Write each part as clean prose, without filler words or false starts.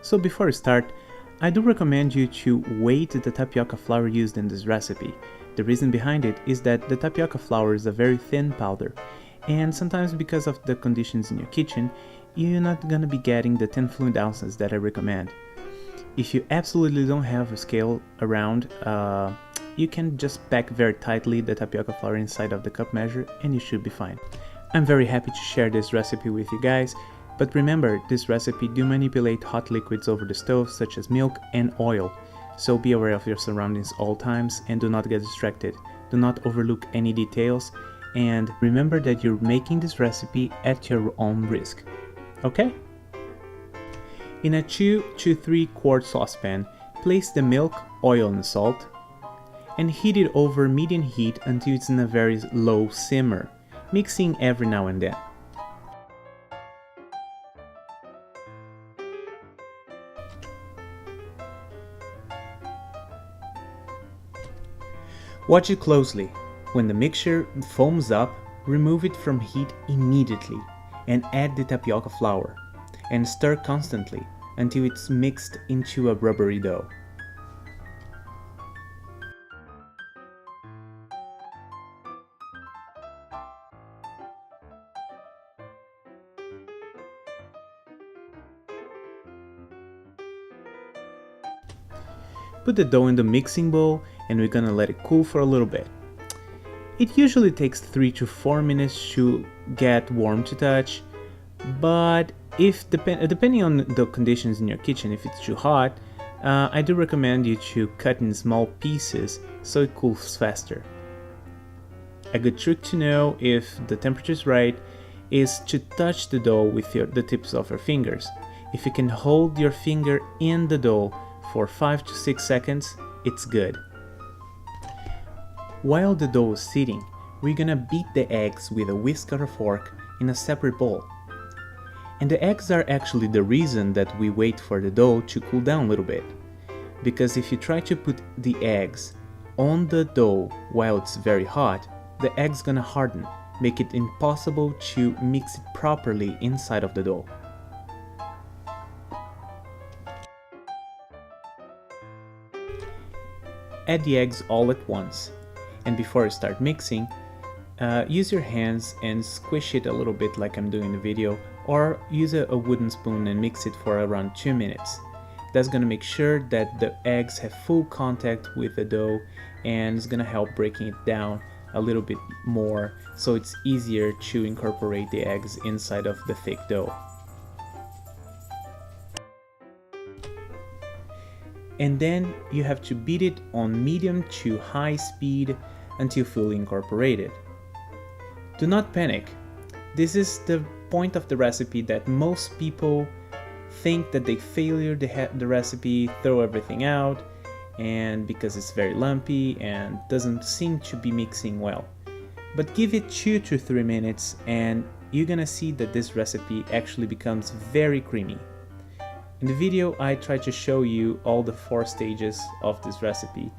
So before we start, I do recommend you to weight the tapioca flour used in this recipe. The reason behind it is that the tapioca flour is a very thin powder, and sometimes because of the conditions in your kitchen, you're not gonna be getting the 10 fluid ounces that I recommend. If you absolutely don't have a scale around, you can just pack very tightly the tapioca flour inside of the cup measure and you should be fine. I'm very happy to share this recipe with you guys, but remember, this recipe do manipulate hot liquids over the stove such as milk and oil, so be aware of your surroundings all times and do not get distracted. Do not overlook any details, and remember that you're making this recipe at your own risk. Okay? In a 2 to 3 quart saucepan, place the milk, oil and salt, and heat it over medium heat until it's in a very low simmer, mixing every now and then. Watch it closely. When the mixture foams up, remove it from heat immediately and add the tapioca flour, and stir constantly until it's mixed into a rubbery dough. Put the dough in the mixing bowl and we're gonna let it cool for a little bit. It usually takes 3 to 4 minutes to get warm to touch, but depending on the conditions in your kitchen, if it's too hot, I do recommend you to cut in small pieces so it cools faster. A good trick to know if the temperature is right is to touch the dough with the tips of your fingers. If you can hold your finger in the dough for 5 to 6 seconds, it's good. While the dough is sitting, we're gonna beat the eggs with a whisk or a fork in a separate bowl. And the eggs are actually the reason that we wait for the dough to cool down a little bit. Because if you try to put the eggs on the dough while it's very hot, the egg's gonna harden, make it impossible to mix it properly inside of the dough. Add the eggs all at once, and before you start mixing, use your hands and squish it a little bit like I'm doing in the video, or use a wooden spoon and mix it for around 2 minutes. That's gonna make sure that the eggs have full contact with the dough, and it's gonna help breaking it down a little bit more so it's easier to incorporate the eggs inside of the thick dough. And then you have to beat it on medium to high speed until fully incorporated. Do not panic. This is the point of the recipe that most people think that they failure the recipe, throw everything out, and because it's very lumpy and doesn't seem to be mixing well. But give it 2 to 3 minutes and you're gonna see that this recipe actually becomes very creamy. In the video, I try to show you all the 4 stages of this recipe,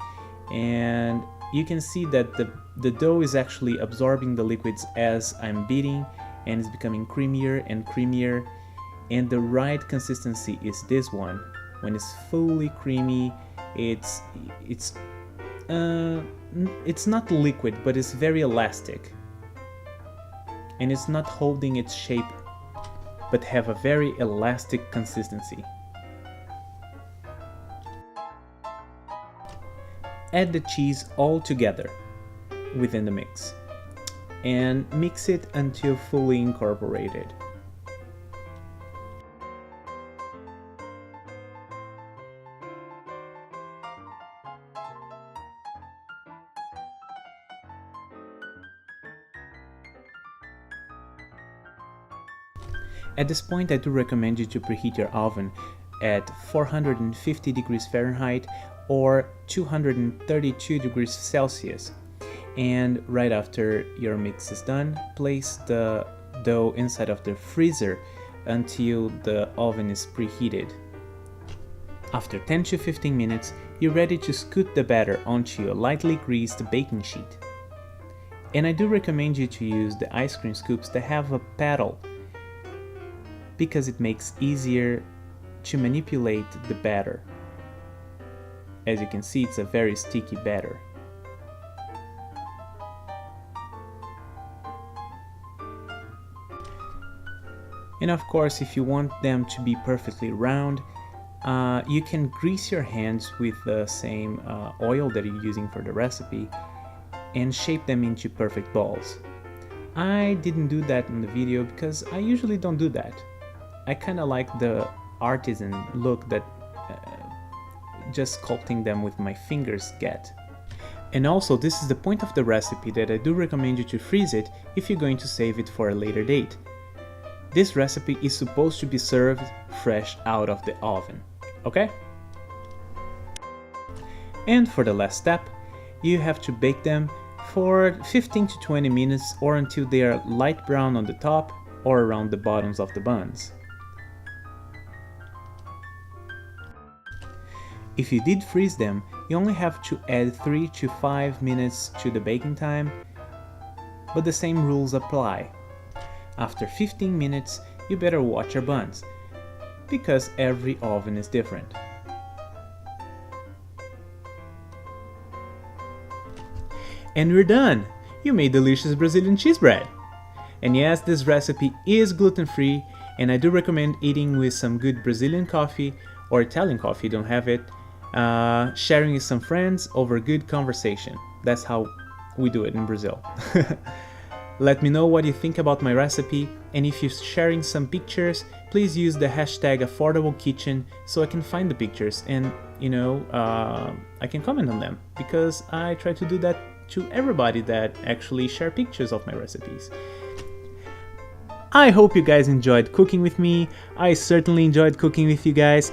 and you can see that the dough is actually absorbing the liquids as I'm beating, and it's becoming creamier and creamier, and the right consistency is this one. When it's fully creamy, it's not liquid, but it's very elastic, and it's not holding its shape, but have a very elastic consistency. Add the cheese all together within the mix and mix it until fully incorporated. At this point, I do recommend you to preheat your oven at 450 degrees Fahrenheit or 232 degrees Celsius. And right after your mix is done, place the dough inside of the freezer until the oven is preheated. After 10 to 15 minutes, you're ready to scoot the batter onto a lightly greased baking sheet. And I do recommend you to use the ice cream scoops that have a paddle, because it makes easier to manipulate the batter. As you can see, it's a very sticky batter. And of course, if you want them to be perfectly round, you can grease your hands with the same oil that you're using for the recipe and shape them into perfect balls. I didn't do that in the video because I usually don't do that. I kind of like the artisan look that just sculpting them with my fingers get. And also, this is the point of the recipe that I do recommend you to freeze it if you're going to save it for a later date. This recipe is supposed to be served fresh out of the oven, okay? And for the last step, you have to bake them for 15 to 20 minutes or until they are light brown on the top or around the bottoms of the buns. If you did freeze them, you only have to add 3 to 5 minutes to the baking time, but the same rules apply. After 15 minutes, you better watch your buns, because every oven is different. And we're done! You made delicious Brazilian cheese bread! And yes, this recipe is gluten-free, and I do recommend eating with some good Brazilian coffee or Italian coffee, don't have it, sharing with some friends over good conversation. That's how we do it in Brazil. Let me know what you think about my recipe, and if you're sharing some pictures, please use the hashtag #AffordableKitchen so I can find the pictures and, I can comment on them, because I try to do that to everybody that actually share pictures of my recipes. I hope you guys enjoyed cooking with me. I certainly enjoyed cooking with you guys.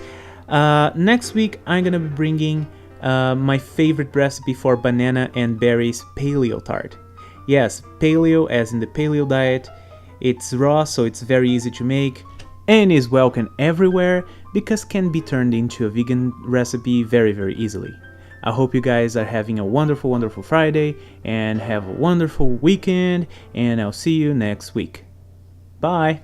Next week, I'm gonna be bringing my favorite recipe for banana and berries paleo tart. Yes, paleo as in the paleo diet. It's raw, so it's very easy to make and is welcome everywhere because can be turned into a vegan recipe very, very easily. I hope you guys are having a wonderful, wonderful Friday and have a wonderful weekend, and I'll see you next week. Bye!